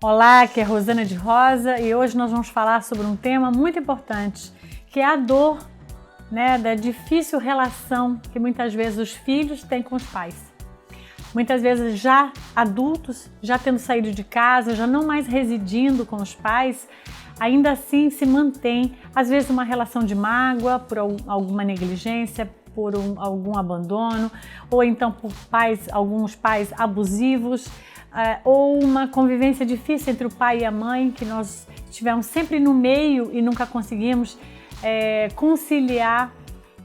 Olá, aqui é Rosana de Rosa e hoje nós vamos falar sobre um tema muito importante, que é a dor, da difícil relação que muitas vezes os filhos têm com os pais. Muitas vezes já adultos, já tendo saído de casa, já não mais residindo com os pais, ainda assim se mantém, às vezes, uma relação de mágoa por alguma negligência, por algum abandono, ou então por alguns pais abusivos, ou uma convivência difícil entre o pai e a mãe, que nós estivemos sempre no meio e nunca conseguimos conciliar.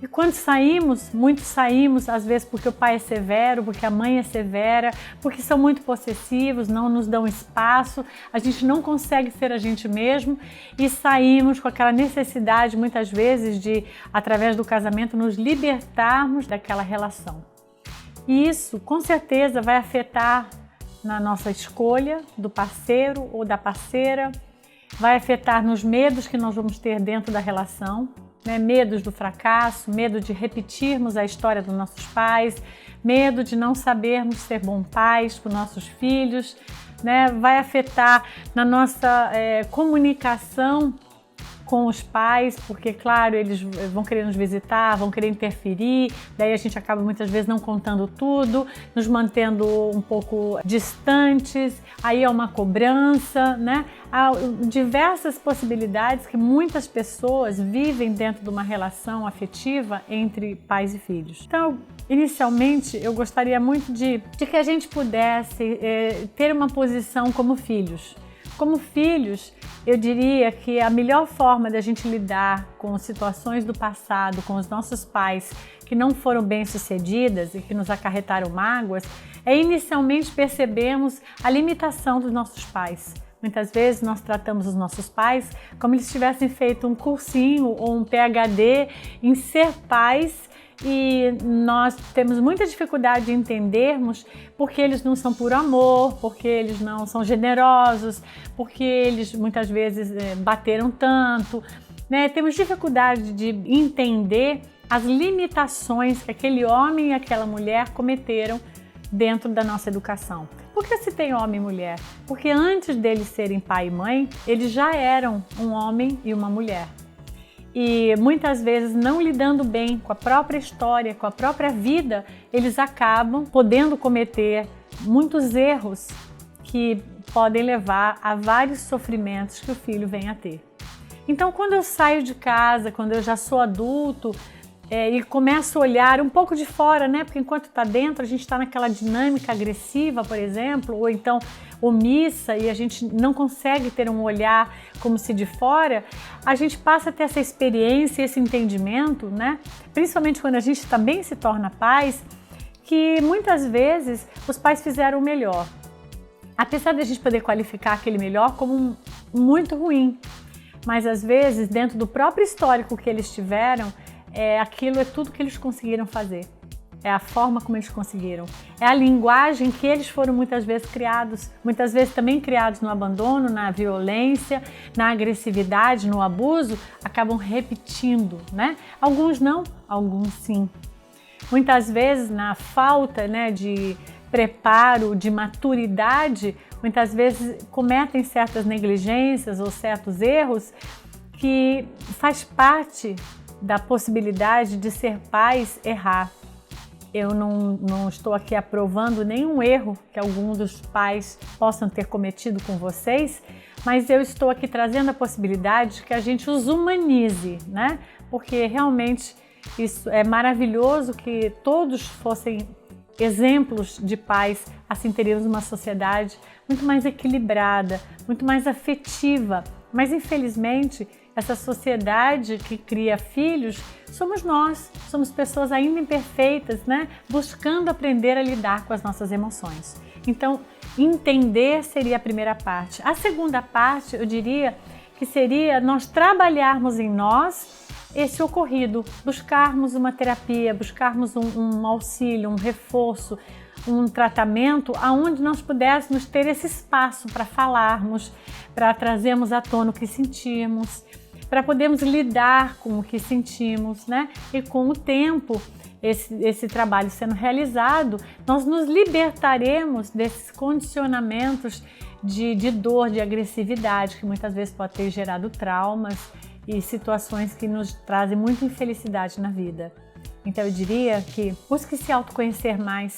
E quando saímos, muitos saímos, às vezes porque o pai é severo, porque a mãe é severa, porque são muito possessivos, não nos dão espaço, a gente não consegue ser a gente mesmo e saímos com aquela necessidade, muitas vezes, de, através do casamento, nos libertarmos daquela relação. E isso, com certeza, vai afetar na nossa escolha do parceiro ou da parceira, vai afetar nos medos que nós vamos ter dentro da relação, medos do fracasso, medo de repetirmos a história dos nossos pais, medo de não sabermos ser bons pais para os nossos filhos, vai afetar na nossa comunicação com os pais, porque, claro, eles vão querer nos visitar, vão querer interferir, daí a gente acaba muitas vezes não contando tudo, nos mantendo um pouco distantes, aí é uma cobrança, Há diversas possibilidades que muitas pessoas vivem dentro de uma relação afetiva entre pais e filhos. Então, inicialmente, eu gostaria muito de que a gente pudesse ter uma posição como filhos. Como filhos, eu diria que a melhor forma da gente lidar com situações do passado, com os nossos pais que não foram bem-sucedidas e que nos acarretaram mágoas, é inicialmente percebermos a limitação dos nossos pais. Muitas vezes nós tratamos os nossos pais como eles tivessem feito um cursinho ou um PhD em ser pais, e nós temos muita dificuldade de entendermos porque eles não são por amor, porque eles não são generosos, porque eles muitas vezes bateram tanto. Temos dificuldade de entender as limitações que aquele homem e aquela mulher cometeram dentro da nossa educação. Por que se tem homem e mulher? Porque antes deles serem pai e mãe, eles já eram um homem e uma mulher. E muitas vezes, não lidando bem com a própria história, com a própria vida, eles acabam podendo cometer muitos erros que podem levar a vários sofrimentos que o filho vem a ter. Então, quando eu saio de casa, quando eu já sou adulto, e começo a olhar um pouco de fora, porque enquanto está dentro a gente está naquela dinâmica agressiva, por exemplo, ou então omissa, e a gente não consegue ter um olhar como se de fora, a gente passa a ter essa experiência, esse entendimento, principalmente quando a gente também se torna pais, que muitas vezes os pais fizeram o melhor. Apesar de a gente poder qualificar aquele melhor como muito ruim, mas às vezes dentro do próprio histórico que eles tiveram, aquilo é tudo que eles conseguiram fazer, é a forma como eles conseguiram, é a linguagem que eles foram muitas vezes criados, muitas vezes também criados no abandono, na violência, na agressividade, no abuso, acabam repetindo, Alguns não, alguns sim. Muitas vezes na falta de preparo, de maturidade, muitas vezes cometem certas negligências ou certos erros que faz parte da possibilidade de ser pais errar. Eu não estou aqui aprovando nenhum erro que algum dos pais possam ter cometido com vocês, mas eu estou aqui trazendo a possibilidade de que a gente os humanize, Porque realmente isso é maravilhoso que todos fossem exemplos de pais, assim teríamos uma sociedade muito mais equilibrada, muito mais afetiva, mas infelizmente essa sociedade que cria filhos somos nós, somos pessoas ainda imperfeitas, buscando aprender a lidar com as nossas emoções. Então, entender seria a primeira parte. A segunda parte, eu diria que seria nós trabalharmos em nós esse ocorrido, buscarmos uma terapia, buscarmos um auxílio, um reforço, um tratamento onde nós pudéssemos ter esse espaço para falarmos, para trazermos à tona o que sentimos, para podermos lidar com o que sentimos, E com o tempo, esse trabalho sendo realizado, nós nos libertaremos desses condicionamentos de dor, de agressividade, que muitas vezes pode ter gerado traumas e situações que nos trazem muita infelicidade na vida. Então eu diria que busque se autoconhecer mais.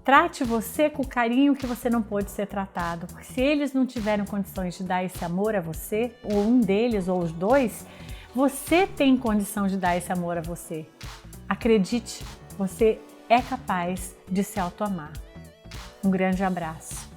Trate você com o carinho que você não pôde ser tratado, porque se eles não tiveram condições de dar esse amor a você, ou um deles ou os dois, você tem condição de dar esse amor a você. Acredite, você é capaz de se autoamar. Um grande abraço.